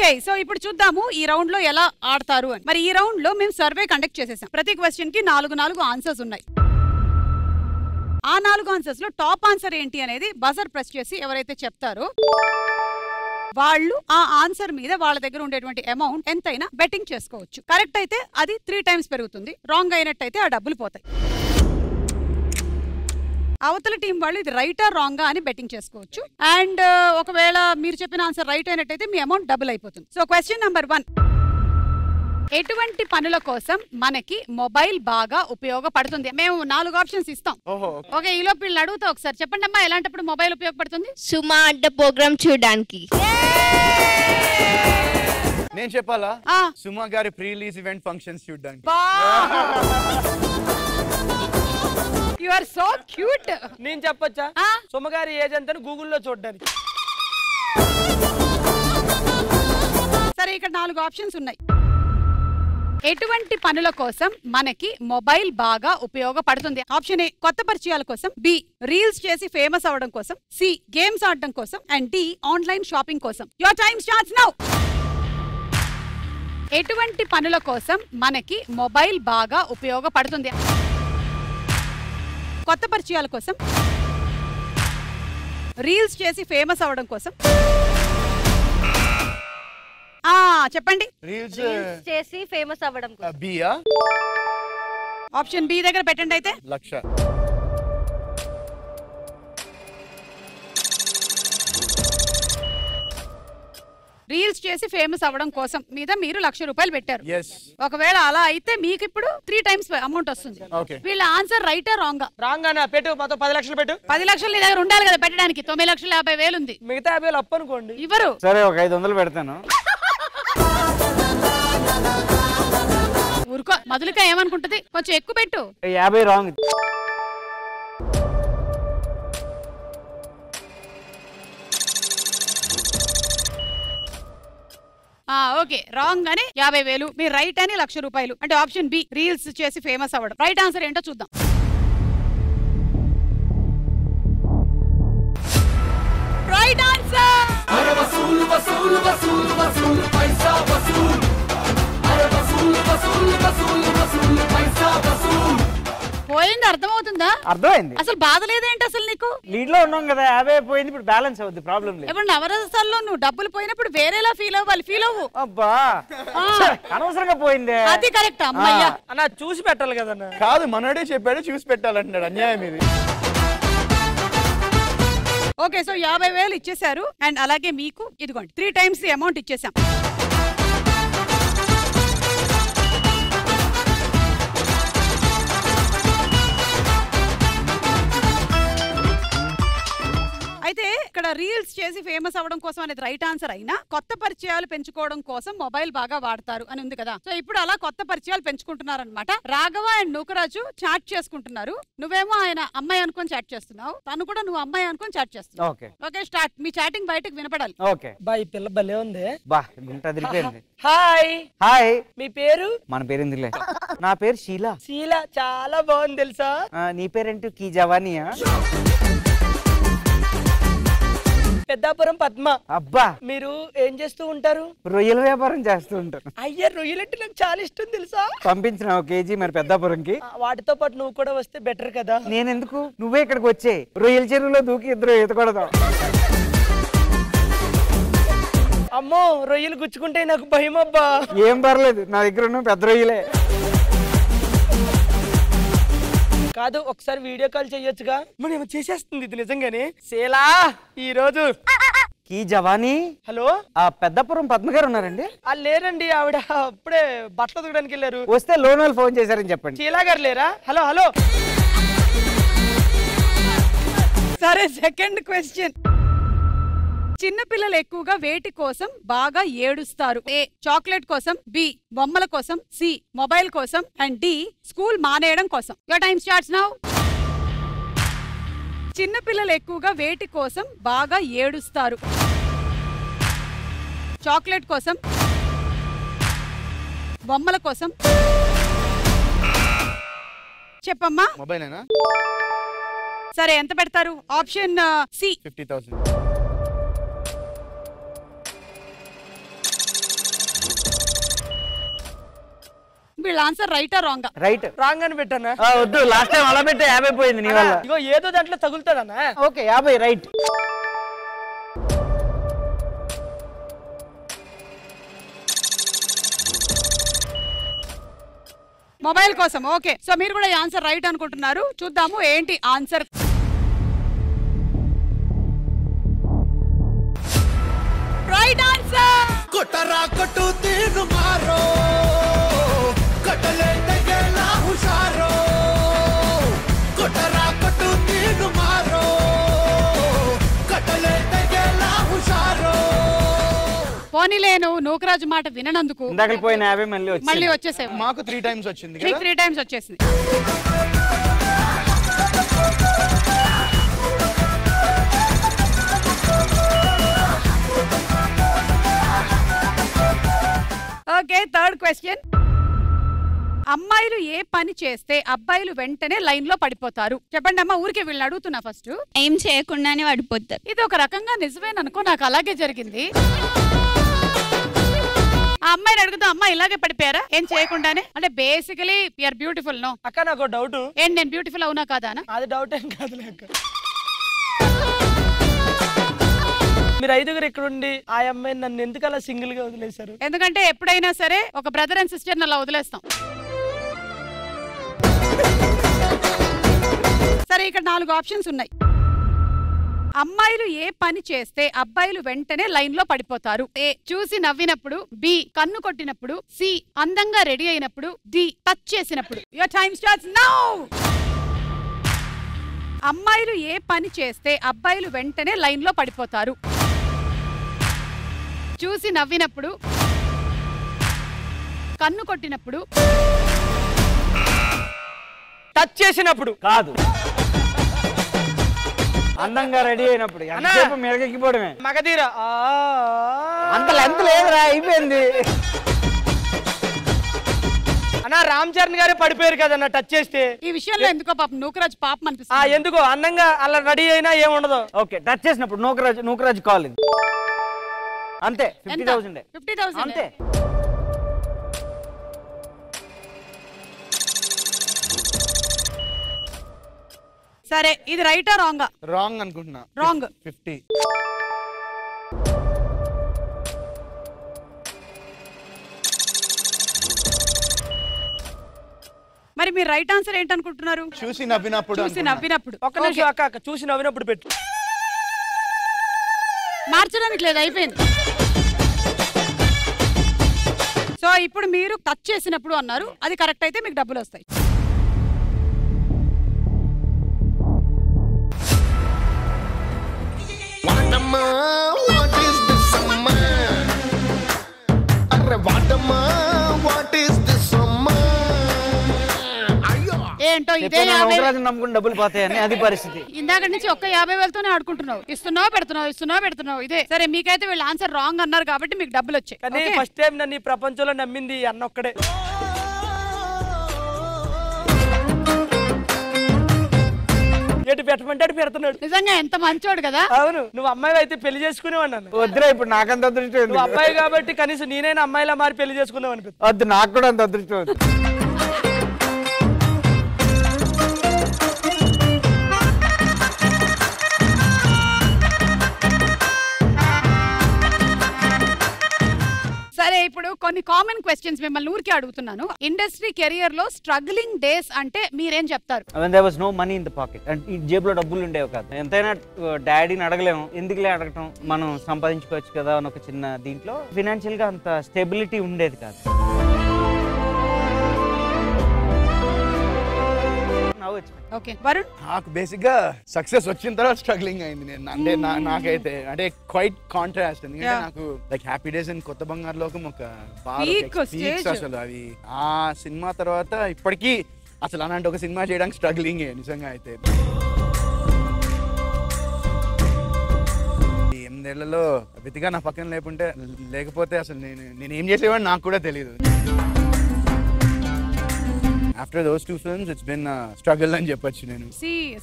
Okay so ఇప్పుడు చూద్దాము ఈ రౌండ్ లో ఎలా ఆడతారు అని. మరి ఈ రౌండ్ లో మేము సర్వే కండక్ట్ చేసేసాం. ప్రతి క్వశ్చన్ కి 4 ఆన్సర్స్ ఉన్నాయి. ఆ 4 ఆన్సర్స్ లో టాప్ ఆన్సర్ ఏంటి అనేది బజర్ ప్రెస్ చేసి ఎవరైతే చెప్తారో వాళ్ళు ఆ ఆన్సర్ మీద వాళ్ళ దగ్గర ఉండేటువంటి అమౌంట్ ఎంతైనా బెట్టింగ్ చేసుకోవచ్చు. కరెక్ట్ అయితే అది 3 times పెరుగుతుంది, రాంగ్ అయినట్టయితే ఆ డబ్బులు పోతాయి. అవతల టీం వాళ్ళు ఇది రైటా రాంగా అని బెట్టింగ్ చేసుకోవచ్చు. అండ్ ఒకవేళ మీరు చెప్పిన ఆన్సర్ రైట్ అయినట్టయితే మీ అమౌంట్ డబుల్ అయిపోతుంది. సో క్వశ్చన్ నెంబర్ 1, ఎటువంటి పనుల కోసం మనకి మొబైల్ బాగా ఉపయోగపడుతుంది? మేము 4 ఆప్షన్స్ ఇస్తాం. ఓకే ఈలో పిల్లలు అడుగుతా ఒకసారి చెప్పండి అమ్మా, ఎలాంటప్పుడు మొబైల్ ఉపయోగపడుతుంది? సుమా అడ్డ ప్రోగ్రామ్ చూడడానికి. నేను చెప్పాలా? సుమా గారి ప్రీ రిలీజ్ ఈవెంట్ ఫంక్షన్స్ చూడడానికి. You are so cute. నేను చెప్పొచ్చా? సుమ గారి ఏజ్ ఎంత గూగుల్లో చూడడానికి. సరే ఇక్కడ 4 ఆప్షన్స్ ఉన్నాయి. ఎటువంటి పనుల కోసం మనకి మొబైల్ బాగా ఉపయోగపడుతుంది? ఆప్షన్ ఏ కొత్త పరిచయాల కోసం, బి రీల్స్ చేసి ఫేమస్ అవడం కోసం, సి గేమ్స్ ఆడడం కోసం, అండ్ డి ఆన్లైన్ షాపింగ్ కోసం. Your time starts now. ఎటువంటి పనుల కోసం మనకి మొబైల్ బాగా ఉపయోగపడుతుంది? కొత్త పరిచయాల కోసం, రీల్స్ చేసి ఫేమస్ అవడం కోసం. చెప్పండి. రీల్స్ చేసి ఫేమస్ అవ్వడం కోసం. బియా? ఆప్షన్ బి దగ్గర పెట్టండి అయితే. లక్ష. రీల్స్ చేసి ఫేమస్ అవ్వడం కోసం మీద మీరు ₹1,00,000 పెట్టారు. ఒకవేళ అలా అయితే మీకు ఇప్పుడు 3 times అమౌంట్ వస్తుంది. వీళ్ళ ఆన్సర్ రైటా రాంగా? రాంగ్ అన్న. పెట్టు, మొత్తం 10 లక్షలు పెట్టు. 10 లక్షలు నీ దగ్గర ఉండాలి కదా పెట్టడానికి. 9,50,000 ఉంది. మిగతా 50,000 అప్పు అనుకోండి. ఇవ్వరు. సరే ఒక 500 పెడతాను. ఊరుకో, మధులిక ఏమనుకుంటది? కొంచెం ఎక్కువ పెట్టు. 50 రాంగ్. ఓకే రాంగ్ అని 50,000, మీరు రైట్ అని ₹1,00,000. అంటే ఆప్షన్ బి రీల్స్ చేసి ఫేమస్ అవ్వడం. రైట్ ఆన్సర్ ఏంటో చూద్దాం. Right answer. పోయింది అర్థమవుతుందా? అర్థమైంది. అసలు బాధ లేదేంటి అసలు నీకు? లీడ్ లో ఉన్నాం కదా, 50 పోయింది, ఇప్పుడు బ్యాలెన్స్ అవుద్ది, ప్రాబ్లం లేదు. ఇప్పుడు నవరసాల్లో నువ్వు డబ్బులు పోయినప్పుడు వేరేలా ఫీల్ అవ్వాలి. ఫీల్ అవ్వు. అబ్బా అనవసరంగా పోయింది. అది కరెక్ట్ అమ్మయ్యా. అన్న చూసి పెట్టాలి కదన్న. కాదు మనోడే చెప్పాడు చూసి పెట్టాలంటున్నాడు. అన్యాయం ఇది. ఓకే సో 50,000 ఇచ్చేసారు. అండ్ అలాగే మీకు ఇదిగోండి 3 times అమౌంట్ ఇచ్చేసాం. అయితే ఇక్కడ రీల్స్ చేసి ఫేమస్ అవ్వడం కోసం అనేది రైట్ ఆన్సర్ అయినా కొత్త పరిచయాలు పెంచుకోవడం కోసం మొబైల్ బాగా వాడతారు అని ఉంది కదా. సో ఇప్పుడు అలా కొత్త పరిచయాలు పెంచుకుంటున్నారు అనమాట. రాఘవ అండ్ నూకరాజు చాట్ చేసుకుంటున్నారు. నువ్వేమో ఆయన అమ్మాయి అనుకుని చాట్ చేస్తున్నావు, తను కూడా నువ్వు అమ్మాయి అనుకుని చాట్ చేస్తున్నావు. Okay start. మీ చాటింగ్ బయటకు వినపడాలి. ఓకే బా ఈ పిల్ల భలే ఉంది. బా గుంట అదిరిపోయింది. హాయ్. హాయ్. మీ పేరు? మన పేరు ఎందుకులే, నా పేరు షీలా. షీలా చాలా బాగుంది తెలుసా. నీ పేరేంటి? కీ జవానియా? పెద్దాపురం పద్మ. అబ్బా మీరు ఏం చేస్తూ ఉంటారు? రొయ్యల వ్యాపారం చేస్తూ ఉంటాను. అయ్యా రొయ్యలంటే నాకు చాలా ఇష్టం తెలుసా. పంపించిన 1 kg మరి పెద్దాపురంకి. వాటితో పాటు నువ్వు కూడా వస్తే బెటర్ కదా. నేనెందుకు, నువ్వే ఇక్కడికి వచ్చే రొయ్యల చెరువులో దూకి ఇద్దరు ఈతకూడదాం. అమ్మో రొయ్యలు గుచ్చుకుంటే నాకు భయం అబ్బా. ఏం పర్లేదు, నా దగ్గర ఉన్న పెద్ద రొయ్యలే. కాదు ఒకసారి వీడియో కాల్ చేయొచ్చుగా. మనం ఏమో చేసేస్తుంది ఇది నిజంగానే. శీలా ఈ రోజు ఈ జవానీ. హలో, ఆ పెద్దపురం పద్మ గారు ఉన్నారండి? లేరండి, ఆవిడ అప్పుడే బట్టలు దిగడానికి వెళ్ళారు. వస్తే లోన్ వాళ్ళు ఫోన్ చేశారని చెప్పండి. శీలా గారు లేరా? Hello hello. సరే సెకండ్ క్వశ్చన్. చిన్న పిల్లలు ఎక్కువగా వేటి కోసం బాగా ఏడుస్తారు? ఏ చాక్లెట్ కోసం, బి బొమ్మల కోసం, సి మొబైల్ కోసం, అండ్ డి స్కూల్ మానేయడం కోసం. Your time starts now. చిన్న పిల్లలు ఎక్కువగా వేటి కోసం బాగా ఏడుస్తారు? చాక్లెట్ కోసం, బొమ్మల కోసం. చెప్పమ్మా. మొబైలేనా? సరే ఎంత పెడతారు? Option C 50,000. వీళ్ళ ఆన్సర్ రైటా రాంగా? రైట్. రాంగ్ అని పెట్టానా? వద్దు, లాస్ట్ టైం అలా పెట్టే 50 పోయింది నీ వల్ల. ఇగో ఏదో దాంట్లో తగులుతాడన్నా. Okay 50 right. మొబైల్ కోసం. ఓకే, సో మీరు కూడా ఈ ఆన్సర్ రైట్ అనుకుంటున్నారు. చూద్దాము ఏంటి ఆన్సర్. Right answer. కొట్టరా కొట్టు తీరు మారో కొట్టలే తగేలా హుషారో కొట్టరా కొట్టు తీరు మారో కొట్టలే తగేలా హుషారో. పోనీలేను నూకరాజు మాట వినందుకు ఇందాక పోయిన 50 మళ్ళీ వచ్చేసాయి. మాకు 3 times వచ్చింది మీకు కదా. 3 times వచ్చేసింది. Okay, third question. అమ్మాయిలు ఏ పని చేస్తే అబ్బాయిలు వెంటనే లైన్ లో పడిపోతారు? చెప్పండి అమ్మా. ఊరికే వీళ్ళని అడుగుతున్నా ఫస్ట్. ఏం చేయకుండానే పడిపోతారు. ఇది ఒక రకంగా నిజమేననుకో, నాకు అలాగే జరిగింది. ఆ అమ్మాయిని అడుగుతా, అమ్మా ఇలాగే పడిపోయారా ఏం చేయకుండానే? అంటే బేసికలీ యూఆర్ బ్యూటిఫుల్. నో అక్క నాకు డౌట్. ఏంటి నేను బ్యూటిఫుల్ అవునా కాదా? అది డౌట్ ఏం కాదు లేక. మీరు 5గురు ఇక్కడ ఉండి ఆ అమ్మాయిని నన్ను ఎందుకు అలా సింగిల్ గా వదిలేశారు? ఎందుకంటే ఎప్పుడైనా సరే ఒక బ్రదర్ అండ్ సిస్టర్ అలా వదిలేస్తాం. సరే, ఇక్కడ 4 ఆప్షన్స్ ఉన్నాయి. అమ్మాయిలు ఏ పని చేస్తే అబ్బాయిలు వెంటనే లైన్ లో పడిపోతారు? ఏ చూసి నవ్వినప్పుడు, బి కన్ను కొట్టినప్పుడు, సి అందంగా రెడీ అయినప్పుడు, డి టచ్ చేసినప్పుడు. Your time starts now. అమ్మాయిలు ఏ పని చేస్తే అబ్బాయిలు వెంటనే లైన్ లో పడిపోతారు? చూసి నవ్వినప్పుడు, కన్ను కొట్టినప్పుడు, టచ్ చేసినప్పుడు. కాదు, అందంగా రెడీ అయినప్పుడు. ఎంతసేపు మెడకెక్కిపోవడమే. మగధీర అంత లెంత్ లేదురా, అయిపోయింది. అన్నా రామ్ చరణ్ గారే పడిపోయారు కదన్నా టచ్ చేస్తే. ఈ విషయంలో ఎందుకో పాపం నూకరాజ్ పాపం అనిపిస్తుంది. ఎందుకో అందంగా అలా రెడీ అయినా ఏముండదు. ఓకే, టచ్ చేసినప్పుడు నూకరాజు కాల్ ఇది. అంతే 50,000. 50,000 అంతే. సరే, ఇది రైటా రాంగా? రాంగ్ అనుకుంటున్నా. రాంగ్. 50. మరి మీరు రైట్ ఆన్సర్ ఏంటనుకుంటున్నారు? చూసి నవ్వినప్పుడు. చూసి నవ్వినప్పుడు. ఒక్క నిమిషం అక్క, చూసి నవ్వినప్పుడు పెట్టు. మార్చడానికి లేదు, అయిపోయింది. సో ఇప్పుడు మీరు టచ్ చేసినప్పుడు అన్నారు, అది కరెక్ట్ అయితే మీకు డబ్బులు వస్తాయి. వాడమ్మా వాట్ ఇస్ దిస్ అమ్మా అరే వాడమ్మా వాట్ ఇస్ దిస్ అమ్మా. అయ్యో ఏంటో ఇదే నూకరాజు నమ్ముకుని డబ్బులు పోతాయని అది పరిస్థితి. ఇందాక నుంచి ఒక్క 50,000తోనే ఆడుకుంటున్నావు. ఇస్తున్నావు పెడుతున్నావు ఇదే. సరే, మీకైతే వీళ్ళు ఆన్సర్ రాంగ్ అన్నారు కాబట్టి మీకు డబ్బులు వచ్చాయి. కానీ ఫస్ట్ టైం నన్ను ఈ ప్రపంచంలో నమ్మింది అన్న ఒక్కడే. ఎటు పెట్టమంటే అటు పెడుతున్నాడు. నిజంగా ఎంత మంచోడు కదా. అవును, నువ్వు అమ్మాయి అయితే పెళ్లి చేసుకునేవన్నాను. వద్దురా, ఇప్పుడు నాకంత అదృష్టం. నువ్వు అబ్బాయి కాబట్టి కనీసం నేనైనా అమ్మాయిలా మారి పెళ్లి చేసుకుందాం అనిపిస్తుంది. వద్దు, నాకు కూడా అంత అదృష్టం వద్దు. సరే, ఇప్పుడు కొన్ని కామన్ క్వశ్చన్స్ మిమ్మల్ని ఊరికే అడుగుతున్నాను. ఇండస్ట్రీ కెరియర్ లో స్ట్రగ్లింగ్ డేస్ అంటే మీరేం చెప్తారు? there was no money in the pocket. అంటే ఈ జేబులో డబ్బులు ఉండేవి కాదు. ఎంతైనా డాడీని అడగలేము, ఎందుకులే అడగటం, మనం సంపాదించుకోవచ్చు కదా అని ఒక చిన్న దీంట్లో ఫినాన్షియల్ గా అంత స్టెబిలిటీ ఉండేది కాదు. ఓకే, వరుణ్. నాకు బేసిక్ గా సక్సెస్ వచ్చిన తర్వాత స్ట్రగ్లింగ్ అయింది. నేను అంటే నాకైతే అంటే క్వైట్ కాంట్రాస్ట్. ఎందుకంటే నాకు లైక్ హ్యాపీ డేస్ అండ్ కొత్త బంగారు లోకం ఒక పీక్స్ అసలు అవి. ఆ సినిమా తర్వాత ఇప్పటికీ అసలు అలాంటి ఒక సినిమా చేయడానికి స్ట్రగ్లింగ్ నిజంగా. అయితే 8 ఏళ్లలో వితిగా నా పక్కన లేకపోతే అసలు నేను ఏం చేసేవాడిని నాకు కూడా తెలియదు. After those 2 films it's been struggle అని చెప్పొచ్చు నేను.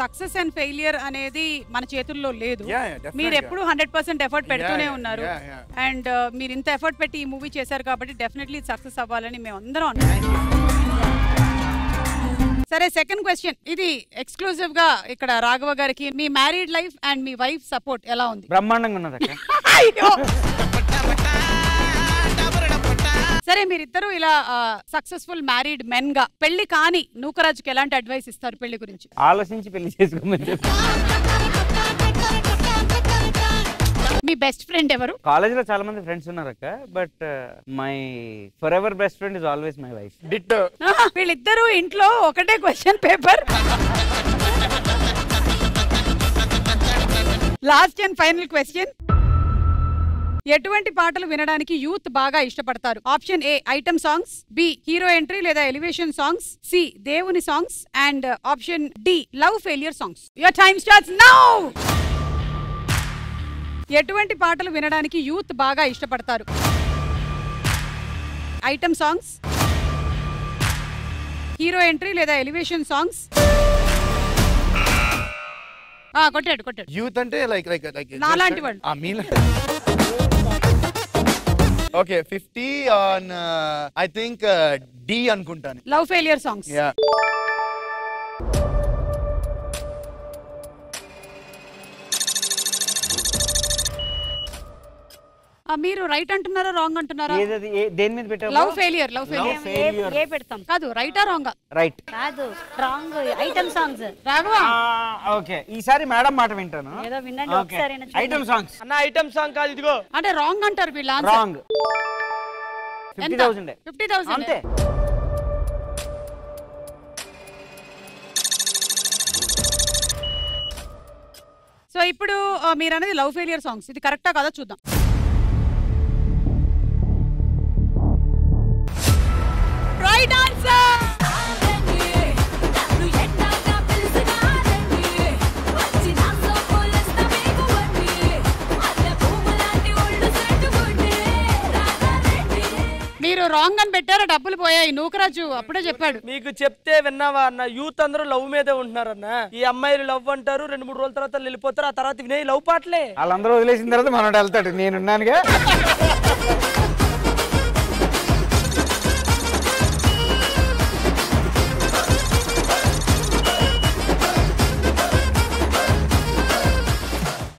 సక్సెస్ అండ్ ఫెయిలియర్ అనేది మన చేతుల్లో లేదు. definitely. మీరు ఎప్పుడు 100% ఎఫర్ట్ పెడుతూనే ఉన్నారు అండ్ మీరు ఇంత ఎఫర్ట్ పెట్టి ఈ మూవీ చేశారు కాబట్టి డెఫినెట్లీ సక్సెస్ అవ్వాలని మేము అందరం అనుకుంటున్నాం. సరే, సెకండ్ క్వశ్చన్ ఇది ఎక్స్క్లూజివ్ గా ఇక్కడ రాఘవ గారికి. మీ మ్యారీడ్ లైఫ్ అండ్ మీ వైఫ్ సపోర్ట్ ఎలా ఉంది? బ్రహ్మాండంగా ఉన్నది అక్క. సరే, మీరిద్దరు ఇలా సక్సెస్ఫుల్ మ్యారీడ్ మెన్ గా పెళ్లి కాని నూకరాజుకి ఎలాంటి అడ్వైస్ ఇస్తారు పెళ్లి గురించి? ఆలోచించి పెళ్లి చేసుకోమని చెప్పి. మీ బెస్ట్ ఫ్రెండ్ ఎవరు? కాలేజ్ లో చాలా మంది ఫ్రెండ్స్ ఉన్నారు అక్క, but my forever best friend is always my wife. Ditto. వీళ్ళిద్దరూ ఇంట్లో ఒకటే question paper. Last and final question. ఎటువంటి పాటలు వినడానికి యూత్ బాగా ఇష్టపడతారు? Option A item songs, B hero entry లేదా ఎలివేషన్ సాంగ్స్, సి దేవుని songs and option D love failure songs. Your time starts now. ఎటువంటి పాటలు వినడానికి యూత్ బాగా ఇష్టపడతారు? ఐటమ్ సాంగ్స్, హీరో ఎంట్రీ లేదా ఎలివేషన్ సాంగ్స్. కొట్టాడు. యూత్ అంటే లైక్ నాలాంటి వాళ్ళు. ఓకే, 50 ఆన్ ఐ థింక్ డి అనుకుంటాను. Love failure songs. మీరు రైట్ అంటున్నారా రాంగ్ అంటున్నారా? దేని మీద పెట్టారు? Love failure. ఏ పెడతాం? కాదు, రైటా రాంగా? రైట్. కాదు, wrong. Item songs. Raghava, okay, ఈసారి మేడం మాట వింటాను. ఏదో వినండి ఒకసారి. ఐటమ్ సాంగ్స్ అన్న ఐటమ్ సాంగ్ కాదు, ఇదిగో. అంటే రాంగ్ అంటారు వీళ్ళ. రాంగ్. 50,000 50,000 అంతే. సో ఇప్పుడు మీరు అనేది లవ్ ఫెయిలియర్ సాంగ్స్, ఇది కరెక్టా కదా చూద్దాం. Right answer. మీరు రాంగ్ అని పెట్టారా? డబ్బులు పోయాయి. నూకరాజు అప్పుడే చెప్పాడు. మీకు చెప్తే విన్నావా అన్న? యూత్ అందరూ లవ్ మీదే ఉంటున్నారన్న. ఈ అమ్మాయిలు లవ్ అంటారు, 2-3 రోజుల తర్వాత వెళ్ళిపోతారు, ఆ తర్వాత వినే లవ్ పాటలే. వాళ్ళందరూ వదిలేసిన తర్వాత మనోడు వెళ్తాడు. నేనున్నానుగా.